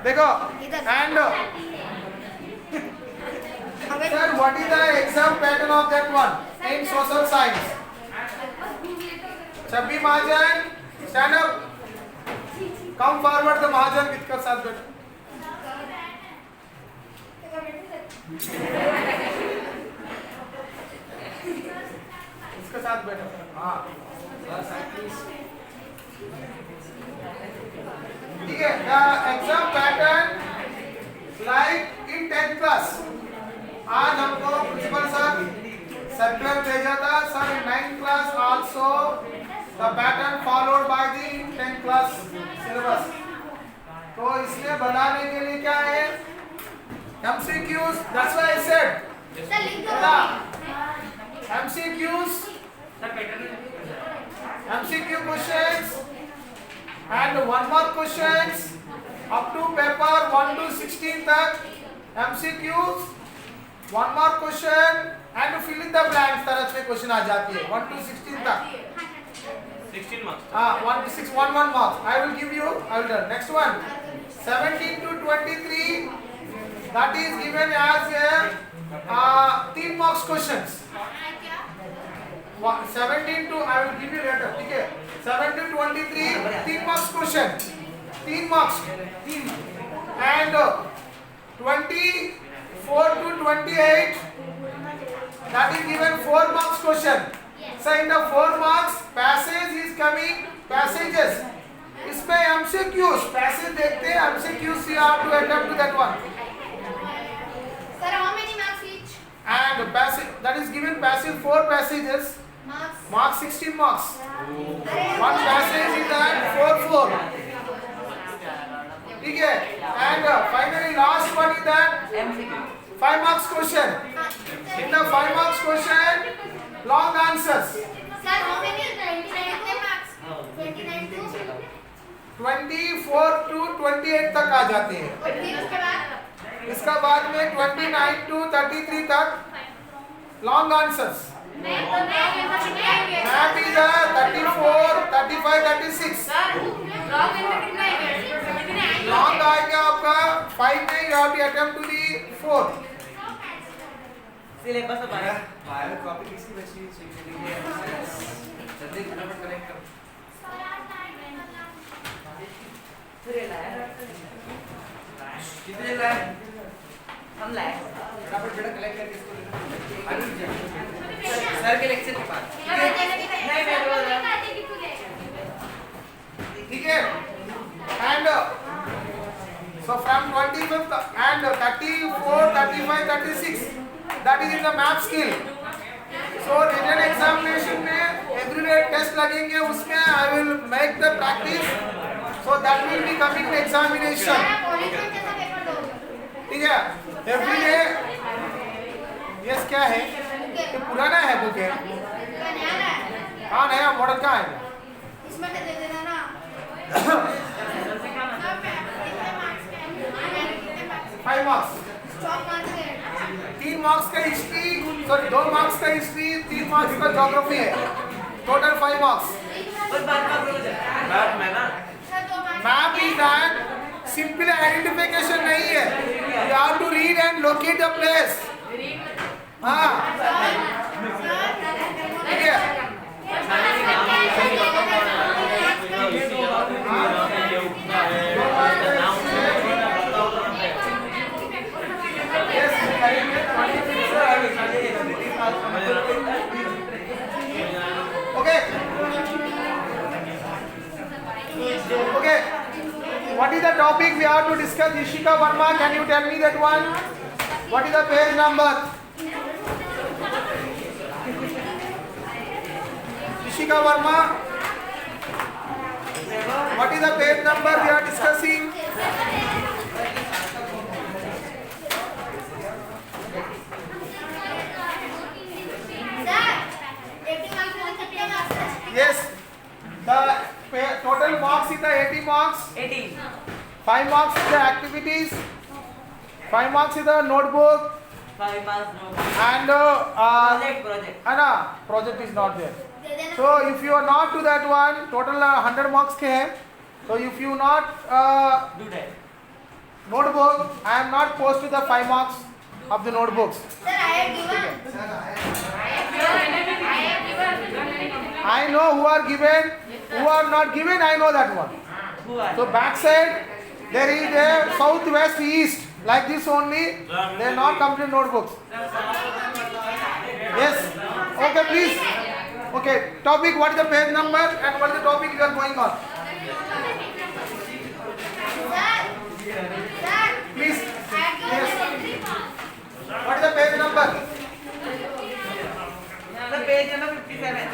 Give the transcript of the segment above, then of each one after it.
देखो and sir, what is the exam pattern of that one in social science? Chabbi Mahajan, stand up. Come forward, the Mahajan with ka साथ बैठो. इसके साथ बैठो. हाँ. ठीक है. The exam pattern like in 10th class. आज हमको प्रिंसिपल सर सर्कुलर भेजा था sir in 9th class also the pattern followed by the 10th class syllabus. तो इसलिए बढ़ाने के लिए क्या है MCQs, that's why I said MCQs, MCQ questions and one more questions up to paper 1 to 16 तक MCQs, one more question and fill in the blanks तरह से क्वेश्चन आ जाती है 1 to 16 तक 16 marks. 1 to 6 1 marks. I will give you. I will tell. Next one 17 to 23 that is given as a 3 marks questions. 17 to I will give you later. ठीक है 7 to 23 3 marks question 3 marks and 24 to 28 that is given 4 marks question. So in the 4 marks passage is coming passages. इसमें MCQs passage देखते हैं MCQs you have to attempt to that one. Sir, how many marks each? And passage that is given passive 4 passages. Marks 16 marks. One passage is that 4. ठीक है and finally last one is that 5 marks question. In the 5 marks question long answers. Sir, how many? 29 marks. 29 to 24 to 28 तक आ जाते हैं. और फिर उसके बाद इसका बाद में 29 to 33 तक long answers. Map is 34, 35, 36. Long आएगा आपका 5 में you have to attempt to the 4th. Syllabus अब आया बायो कॉपी किसकी बची है जल्दी फटाफट कनेक्ट करो. फिर लाया कितने लाए? हम लाए फटाफट बेटा कलेक्ट करके इसको ले लो. सर के लेक्चर के बाद. नहीं मैं बोल रहा ठीक है and so from 25th and 34, 35, 36 that is in the map skill. So written examination में everyday test लगेंगे उसमें I will make the practice so that will be coming in examination. College में कैसा पेपर दोगे? ठीक है everyday yes क्या है ये पुराना है बुक है क्या नया है? हाँ नया मॉडल का है इसमें दे देना ना. 5 marks स्टॉप मार्क्स है. 3 marks का हिस्ट्री सॉरी 2 marks का हिस्ट्री 3 marks का ज्योग्राफी है टोटल 5 marks. और बात का मैप में ना sir 2 marks. Map is that simple identification नहीं है you have to read and locate the place. हाँ ठीक है Okay. What is the topic we have to discuss? Ishika Verma, can you tell me that one? What is the page number? Ishika Verma. What is the page number we are discussing? Yes. The total marks is the 80 marks. 18 5 marks is the activities. 5 marks is the notebook. 5 marks no And project Anna, project is not there. So if you are not to that one, total 100 marks के हैं. So if you not Do that. notebook, I am not posted the 5 marks of the notebooks. Sir, I have given. I know who are given, who are not given, I know that one. Who are? So backside there is a south, west, east, like this only. They are not complete notebooks. Yes. Okay, please. Okay, topic, what is the page number and what is the topic you are going on? Sir, Please. I have given Yes. What is the page number? The page number 57.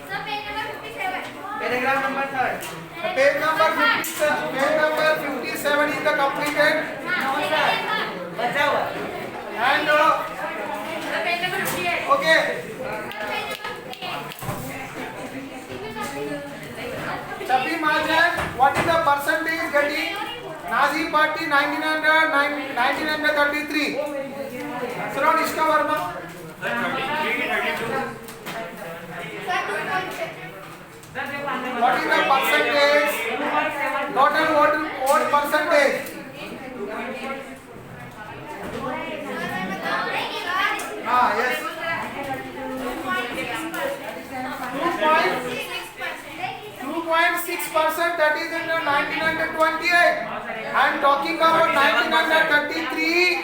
Sir, page number 57. Paragraph number 3rd. The page number 57. Page number 57 is the completed. बचा हुआ. And Page number 58. okay. Chapi Majan, what is the percentage getting Nazi Party 1933? Sir, Ishka Verma. Sir, 2.6. What is the percentage? Total vote percentage. Yes. 2.6%, that is in 1928. I am talking about 1933.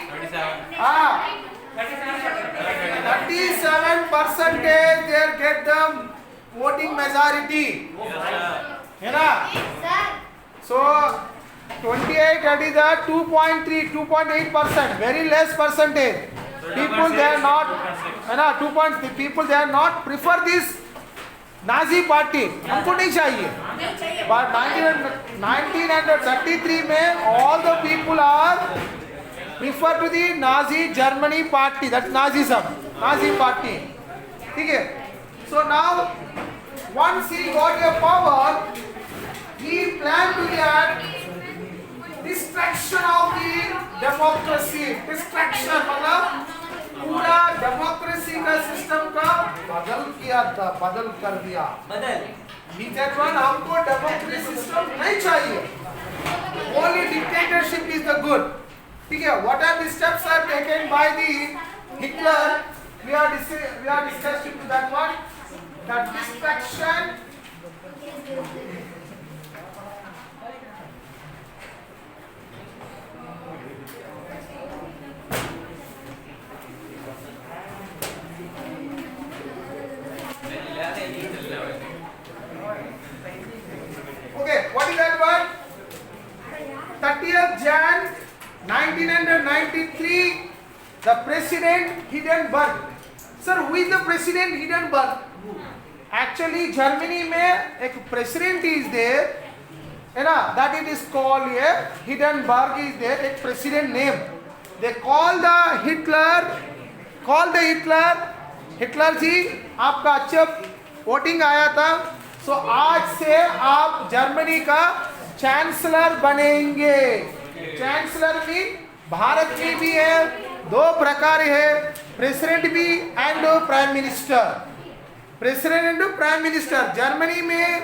37% they get the voting majority. है ना? Sir, So 28, that is a 2.3, 2.8%, very less percentage. People they are not, है ना? 2.3 people they are not prefer this Nazi party, हमको नहीं चाहिए. But 1933 में all the people are prefer to the Nazi Germany party, that's Nazism, Nazi party. ठीक है? So now once he got a power, he planned to get destruction of the democracy. Destruction मतलब पूरा democracy का system का बदल किया था, बदल कर दिया. बदल. बीजेपी हमको डेमोक्रेसी सिस्टम नहीं चाहिए. Only dictatorship is the good. ठीक है? What are the steps are taken by the Hitler? We are discussing to that one. That destruction. Okay, what is that one? 30th Jan 1993, the President Hindenburg. Sir, who is the President Hindenburg? Actually, Germany में एक president is there, है ना? That it is called here. Hindenburg is there, एक president name. They call the Hitler. Hitler जी, आपका अच्छा voting आया था. So आज से आप जर्मनी का चांसलर बनेंगे. चांसलर भी भारत में भी है, दो प्रकार है, प्रेसिडेंट भी and prime minister. President and prime minister. Germany में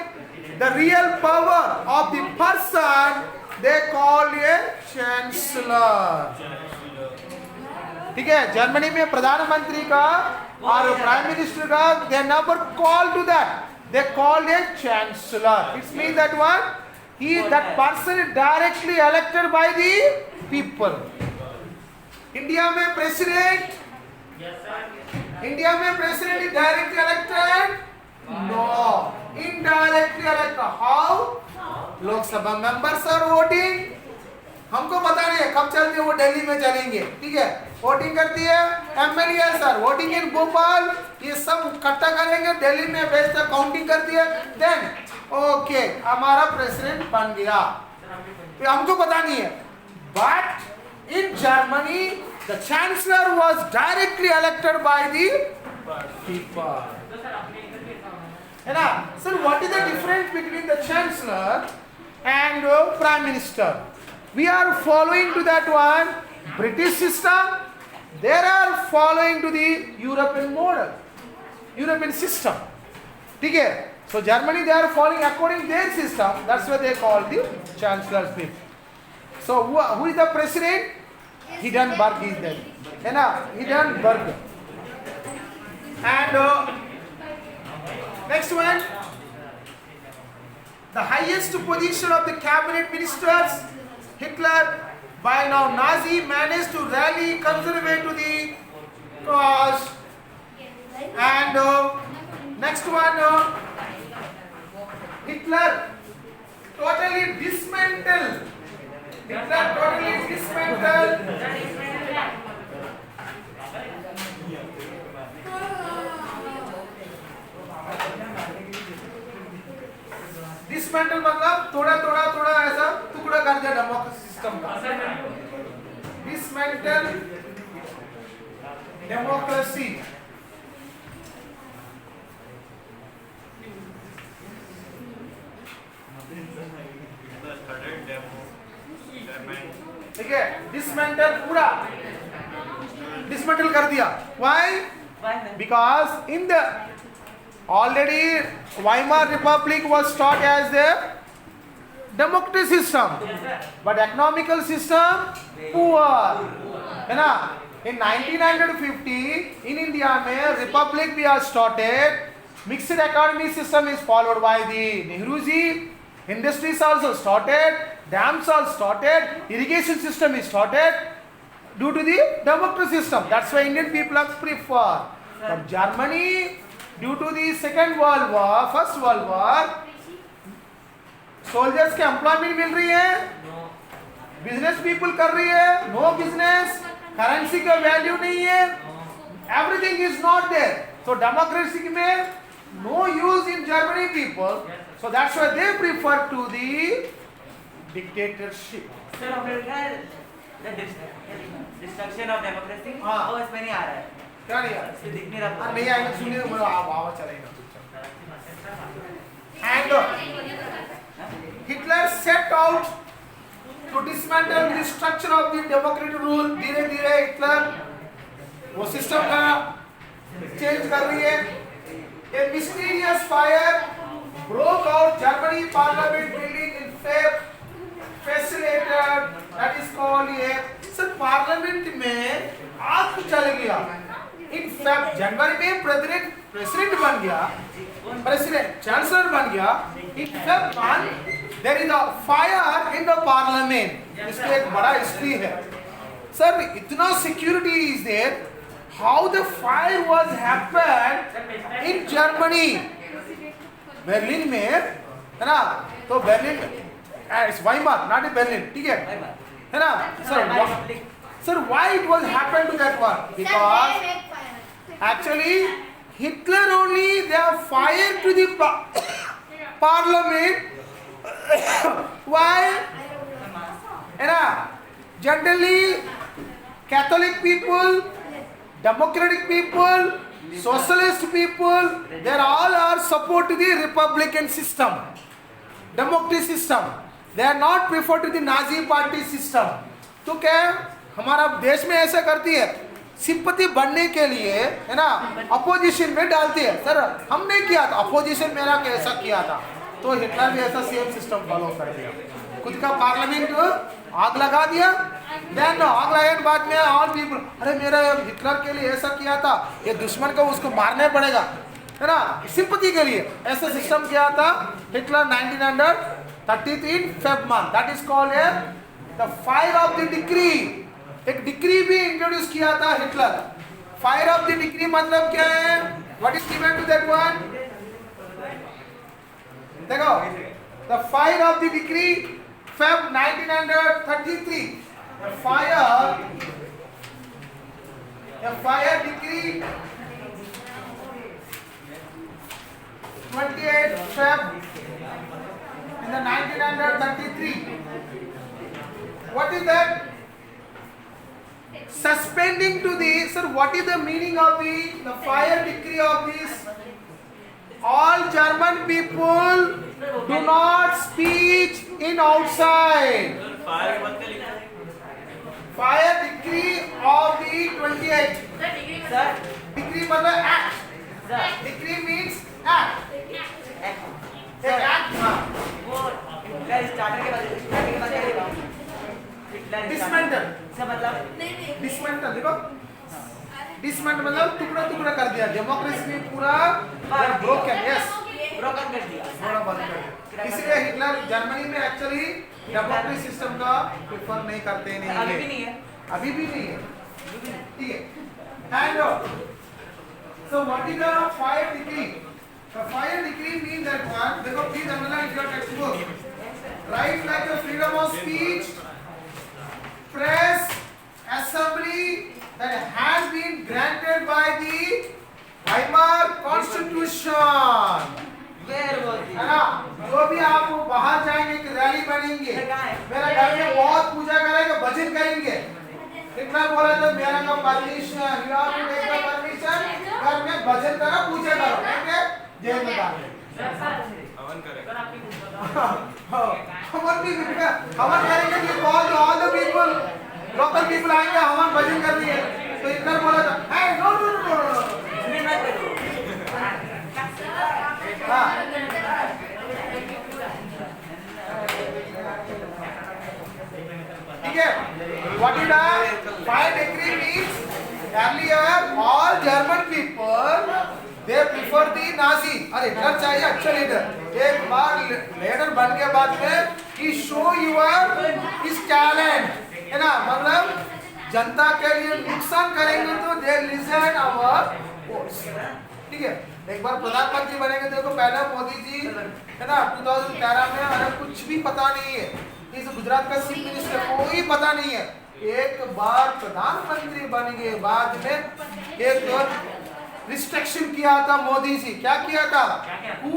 the real power of the person they call a chancellor. ठीक है? जर्मनी में प्रधानमंत्री का और प्राइम मिनिस्टर का they never call to that, they called a chancellor. It means that one, that person is directly elected by the people. India में president is directly elected? No, indirectly elected. How? लोक सभा members are voting. हमको पता नहीं है कब चलती है, वो दिल्ली में चलेंगे. ठीक है? वोटिंग करती है MLA sir, voting in Bhopal, ये सब इकट्ठा करेंगे, दिल्ली में भेजते, काउंटिंग करती है, देन ओके हमारा प्रेसिडेंट बन गया. तो हमको पता नहीं है. But in Germany the chancellor was directly elected by the people. है ना? Sir, what is the difference between the chancellor and prime minister? We are following to that one British system. They are following to the European model, European system. ठीक है? So Germany, they are following according to their system. That's why they call the chancellor's people. So who is the president? Hindenburg is there. है ना? Hindenburg. And next one, the highest position of the cabinet ministers, Hitler, by now Nazi managed to rally conservative to the cause. And next one, Hitler totally dismantled. Dismantle मतलब थोड़ा थोड़ा ऐसा टुकड़ा कर दिया democracy system का. Dismantle democracy. ठीक है, डिसमेंटल पूरा डिसमेंटल कर दिया. Why? Because in the already Weimar Republic was taught as the democratic system, but economical system poor. है ना? In 1950 in India में republic we are started. Mixed economy system is followed by the Nehruji. Industries also started. Dams are started. Irrigation system is started due to the democratic system. That's why Indian people are prefer. But Germany, due to the Second World War, First World War, soldiers के employment मिल रही है, business people कर रही है, no business, currency का value नहीं है, everything is not there. So democracy में no use in Germany people. So that's why they prefer to the dictatorship. Sir, the destruction of democracy. हाँ. वो इसमें नहीं आ रहा है. क्या नहीं यार? इसमें दिख नहीं रहा. नहीं आएगा, सुनिए तो मुझे आवाज चलेगा. And Hitler set out to dismantle the structure of the democratic rule. धीरे धीरे हिटलर वो सिस्टम का चेंज कर रही है. A mysterious fire broke out Germany Parliament building in Feb, facilitated, that is called ये. सर पार्लियामेंट में आग चल गया. In Feb, जनवरी में प्रेसिडेंट बन गया, प्रेसिडेंट चांसलर बन गया. In Feb month there is a fire in the parliament. इसका एक बड़ा हिस्ट्री है. सर इतना security is there. How the fire was happened in Germany? Berlin में है ना? तो Berlin it's Weimar, not in Berlin. ठीक है? है ना? Sir, why it was happened to that one? Because actually Hitler only they are fired to the parliament. Why? है ना? Generally Catholic people, democratic people, socialist people, they all are support to the republican system, democratic system. They are not prefer to the Nazi party system. तो क्या हमारा देश में ऐसा करती है, सिंपैथी बढ़ने के लिए है ना, अपोजिशन में डालती है. सर हमने किया था, अपोजिशन मेरा कैसा किया था, तो हिटलर भी ऐसा सेम सिस्टम फॉलो कर दिया. खुद का पार्लियामेंट आग लगा दिया. देन आग लगाने के बाद में ऑल पीपल, अरे मेरा हिटलर के लिए ऐसा किया था, ये दुश्मन को उसको मारना पड़ेगा, है ना, सिंपैथी के लिए ऐसा सिस्टम किया था Hitler 1933 Feb month. That is called the fire of the decree. एक डिक्री भी इंट्रोड्यूस किया था Hitler. Fire of the decree मतलब क्या है? What is given to that one? देखो, the fire of the decree Feb 1933. The fire decree 28 Feb in the 1933. What is that? Suspending to the, sir, what is the meaning of the fire decree of this? All German people do not speak in outside. Fire decree of the 28. Sir, Decree मतलब act. sir, Decree means act. एक act हाँ वो Hitler starter के बाद क्या लिखा? Hitler dismantle इसका मतलब डिसमेंटल देखो डिसमेंटल मतलब टुकड़ा टुकड़ा कर दिया डेमोक्रेसी में पूरा ब्रोकन यस ब्रोकन कर दिया। थोड़ा बंद कर दिया इसलिए हिटलर जर्मनी में एक्चुअली डेमोक्रेसी सिस्टम का प्रेफर नहीं करते नहीं अभी भी नहीं है। अभी भी नहीं है ठीक है and so what is the fire decree the fire decree means that one देखो please underline your textbook right like the freedom of speech press assembly that has been granted by the Weimar Constitution where बोलती है ना जो भी आप बाहर जाएंगे कि रैली बनेंगे मेरा घर में बहुत पूजा करेंगे भजन करेंगे इतना बोला तो मेरा का permission you have to take the permission घर में भजन करो पूजा करो ठीक है जय माता हवन करेगा हवन भी हवन करेंगे कि all the people local people आएंगे हवन भजन करनी है तो इतना बोला था है नो नो नो नो हाँ ठीक है what did I fire decree means earlier all German people they prefer the Nazi अरे लीडर चाहिए अच्छा लीडर एक बार लीडर बन के बाद में he show your his talent है ना मतलब जनता के लिए नुकसान करेंगे तो they listen our voice ठीक है एक बार प्रधानमंत्री बनेंगे देखो पहले मोदी जी है ना 2013 में अरे कुछ भी पता नहीं है इस गुजरात का चीफ मिनिस्टर कोई पता नहीं है एक बार प्रधानमंत्री बन गए बाद में एक रिस्ट्रिक्शन किया था मोदी जी क्या किया था who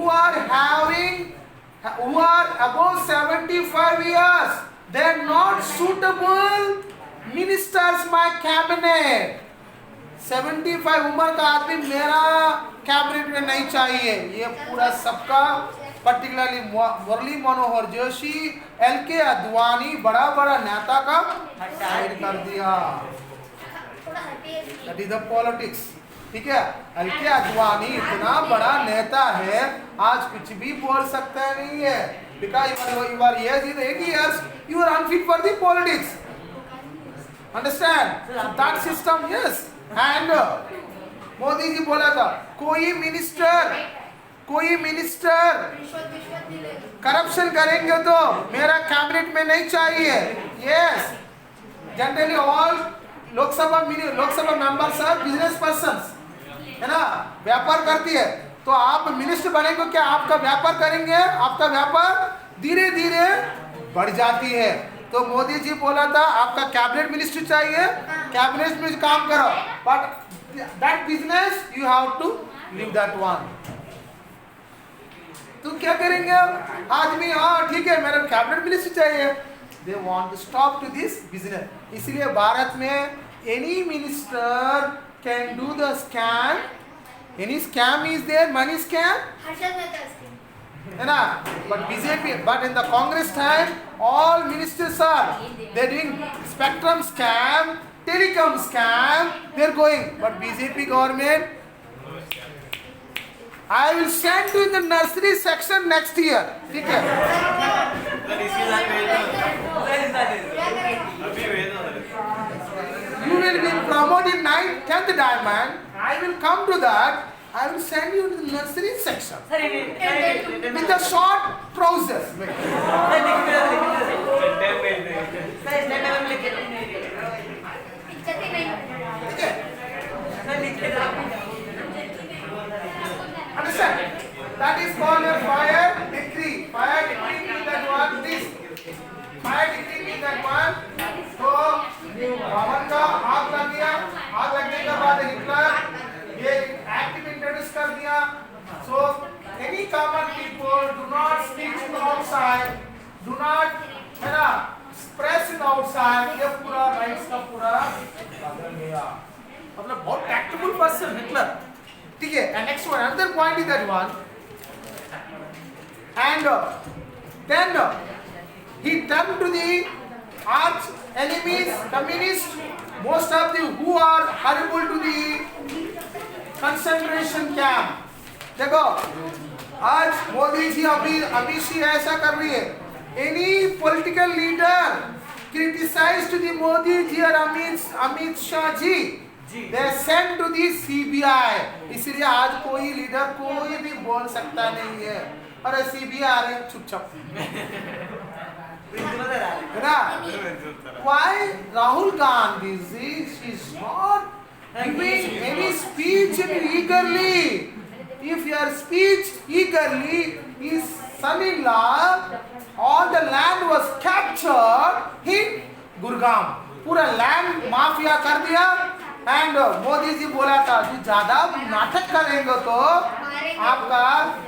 are above 75 years they are not suitable ministers my cabinet 75 उम्र का आदमी मेरा कैबिनेट में नहीं चाहिए ये पूरा सबका पर्टिकुलरली मुरली मनोहर जोशी एलके अद्वानी बड़ा बड़ा नेता का साइड कर दिया दैट इज द पॉलिटिक्स ठीक है एलके अद्वानी इतना बड़ा नेता है आज कुछ भी बोल सकता नहीं है because you are age in 80 years you are unfit for the politics understand so that system yes and Modi ji बोला था कोई मिनिस्टर करप्शन करेंगे तो मेरा कैबिनेट में नहीं चाहिए yes generally all Lok Sabha members are business persons है ना व्यापार करती है तो आप मिनिस्टर बनेंगे क्या आपका व्यापार करेंगे आपका व्यापार धीरे धीरे बढ़ जाती है तो मोदी जी बोला था आपका कैबिनेट मिनिस्टर चाहिए कैबिनेट में काम करो but that business you have to leave that one तो क्या करेंगे आदमी हाँ ठीक है मेरा कैबिनेट मिनिस्टर चाहिए they want to stop to this business इसलिए भारत में any minister can do the scam any scam is there money scam है ना but BJP but in the Congress time all ministers are they're doing spectrum scam telecom scam they're going but BJP government I will send you in the nursery section next year ठीक है you will be promoted 9th 10th diamond I will come to that I will send you to the nursery section with the short trousers understand that is called a fire decree means that what this fire decree means that one तो भवन का आग लग गया आग लगने के बाद हिटलर ये एक्ट इंट्रोड्यूस कर दिया so any common people do not speak in outside do not है ना express in outside ये पूरा राइट्स का पूरा बदल गया मतलब बहुत टैक्टफुल पर्सन हिटलर ठीक है and next one another point is that one and then he turned to the arch enemies communists most of the who are horrible to the concentration camp देखो आज मोदी जी अभी सी ऐसा कर रही है. Any political leader criticized the Modi ji और Amit Shah ji, they sent to the CBI. इसलिए आज कोई लीडर कोई भी बोल सकता नहीं है. अरे CBI आ रहे हैं चुपचाप, है ना? Why Rahul Gandhi ji is not giving any speech eagerly? If your speech eagerly, his son-in-law, all the land was captured in Gurgaon. पूरा लैंड माफिया कर दिया. एंड मोदी जी बोला था जो ज्यादा नाटक करेंगे तो आपका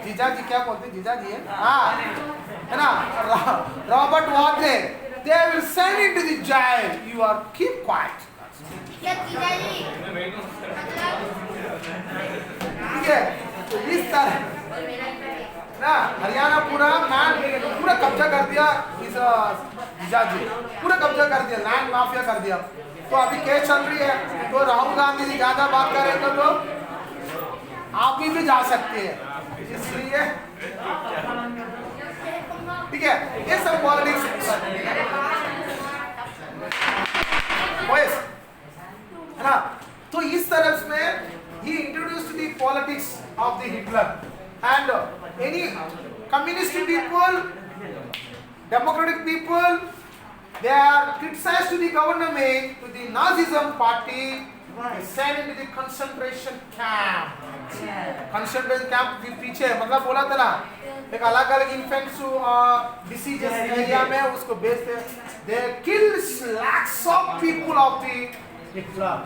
जीजा जी, क्या बोलते हैं जीजा जी है, हाँ है ना, Robert वाड्रे, they will send you to the jail. You are keep quiet. क्या जीजाजी ठीक है. तो इस तरह ना हरियाणा पूरा कब्जा कर दिया. इस जीजा जी पूरा कब्जा कर दिया, लैंड माफिया कर दिया. तो अभी केस चल रही है. तो राहुल गांधी जी ज्यादा बात करेंगे तो आप भी जा सकते हैं. इसलिए ठीक है, ये सब पॉलिटिक्स है ना. तो इस तरह में he introduced the politics of the Hitler, and any communist people, democratic people, they are criticized to the government, to the Nazism party, sent into the concentration camp. Concentration camp के पीछे मतलब बोला था ना, एक अलग अलग इन्फेक्ट्स डिसीजेस एरिया में उसको भेजते. they killed lakhs of people of the Hitler.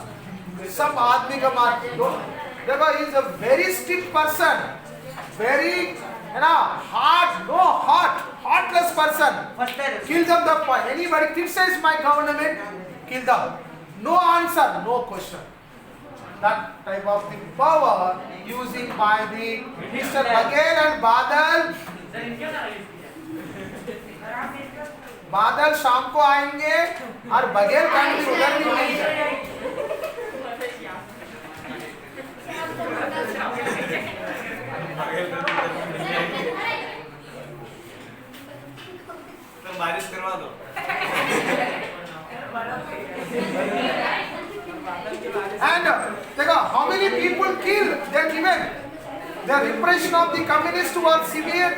सब आदमी का मार दो. देखो he is a very strict person, very है ना, heartless person. Kill them the point. Anybody criticize my government, kill them. No answer, no question. That type of the power using by the Mr. Baghel and बादल शाम को आएंगे और बघेल कांड भी उधर भी नहीं जाएगा. बारिश करवा दो. And देखो how many people killed, they given. The repression of the communists was severe.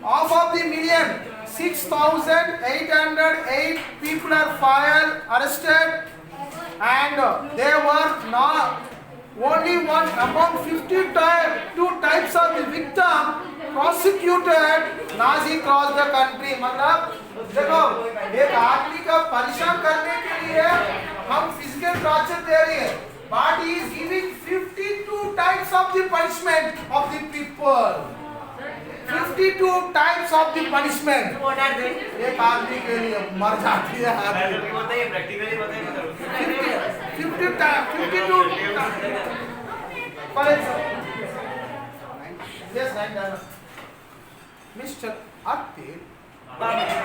Half of the million, 6,808 people are arrested, and they were not only one among 52 types of the victim prosecuted. Nazi crossed the country. मतलब देखो एक आदमी का परेशान करने के लिए हम फिजिकल टॉर्चर दे रहे हैं, but he is giving 52 types of the punishment of the people. 52 types of the punishment. एक आदमी के लिए मर जाती है आदमी. 52 for example, yes, right, Mr. Atil Bania.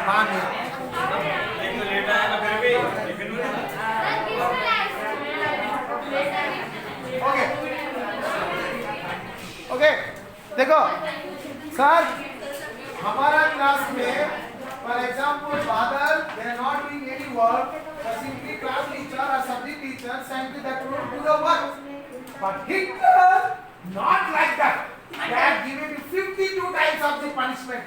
Okay, देखो सर हमारा क्लास में फॉर एग्जाम्पल बादल, they are not doing any work, the simply class teacher or subject teacher sent that room to the work. But Hitler not like that. They are giving 52 types of the punishment.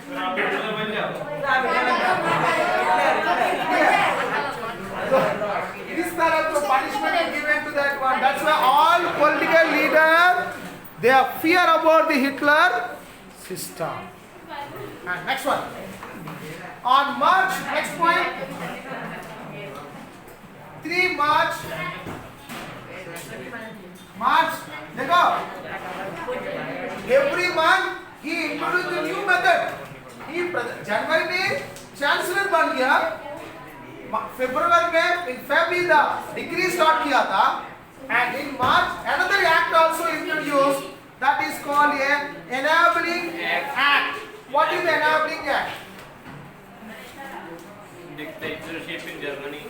This तरह तो punishment is given to that one. That's why all political leaders, they are fear about the Hitler system. And next one. On March, next point, 3 March, देखो, every month he introduced a new method. He जनवरी में chancellor बन गया, फरवरी में in February the degree start किया था, and in March another act also introduced, that is called a enabling act. What is the enabling act? Dictatorship in Germany.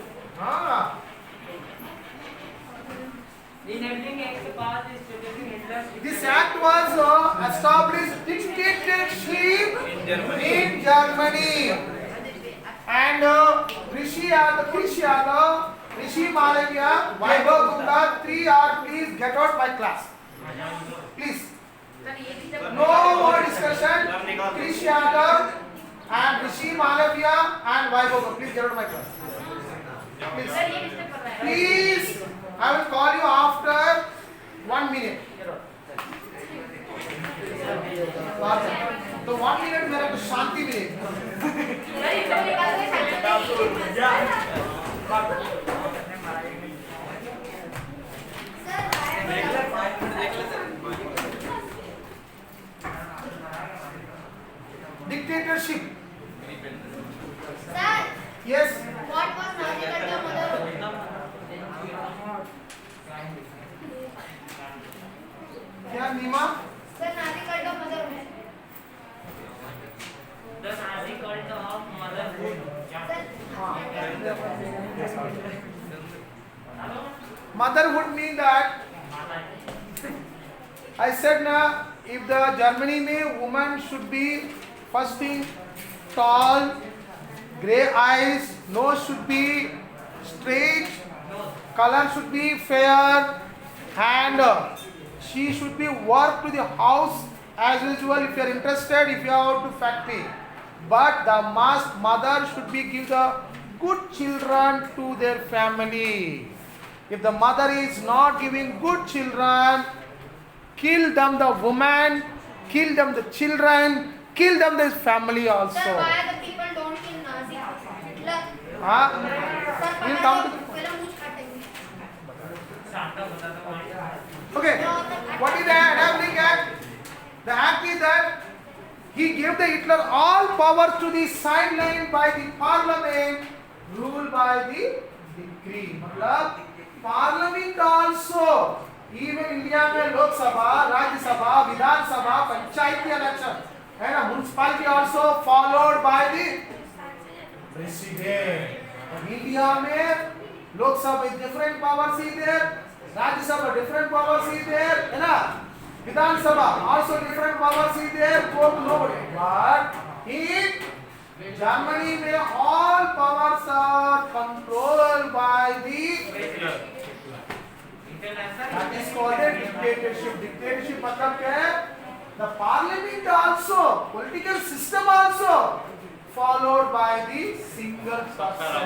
Enabling act के बाद Hitler. This act was established Germany. And Rishi Yadav, Rishi Malavia, Vaibhav Gupta, 3 are please get out my class. Please. No more discussion. Rishi Yadav and Rishi Malavia and Vaibhav Gupta, please get out my class. Please, I will call you after 1 minute. तो 1 minute मेरे को शांति मिलेगी. Dictatorship. Sir, Yes. what was Nazi's mother? क्या नीमा? Sir, Nazi's mother. The Nazi cult of motherhood. Motherhood mean that I said now if the Germany में woman should be first thing tall, grey eyes, nose should be straight, color should be fair, and she should be work to the house as usual if you are interested, if you are out to factory. But the mother should be give the good children to their family. If the mother is not giving good children, kill them the woman, kill them the children, kill them the family also. Sir, why the people don't kill Nazi? Hitler. Huh? Sir, We'll come to पहले मुझ काटेंगे. Okay, what is the enabling act? The act is that he gave the Hitler all powers to the sideline by the parliament, ruled by the decree. मतलब parliament also, even India में लोकसभा, राज्यसभा, विधानसभा, पंचायती election, है ना, municipality also followed by the president. India में Lok Sabha different powers is there, Rajya Sabha different powers is there, है ना. Vidhansabha also different powers is there, court nobody. But in Germany, where all powers are controlled by the that is called a dictatorship. Dictatorship मतलब क्या है? The parliament also, political system also followed by the single person.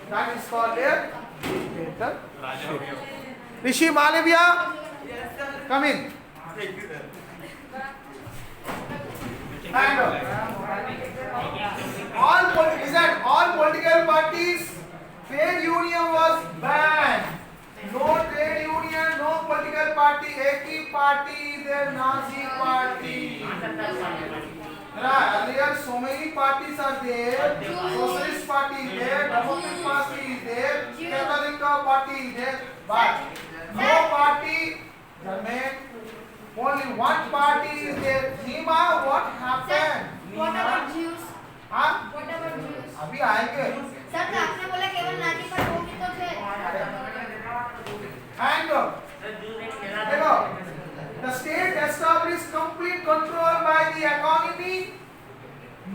That is called a dictatorship. Rishi Malavia. Come in. And all political parties, trade union was banned. No trade union, no political party. एक ही party is the Nazi party. Earlier, so many parties are there. Socialist party is there, Democratic party is there, Catholic party is there, but no party. Only one party is there. Nima, what happened? What about Jews? हाँ? What about Jews? अभी आएंगे. Sir, तो आपने बोला केवल Nazi पर दो ही तो थे. And देखो, the state established complete control by the economy,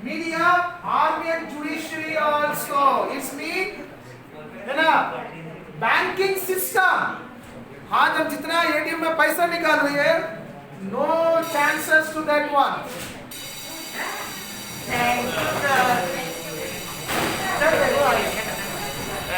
media, army and judiciary also. It's mean, है ना? Banking system. हाँ, जब जितना ATM में पैसा निकाल रही है, no chances to that one. Thank you, sir.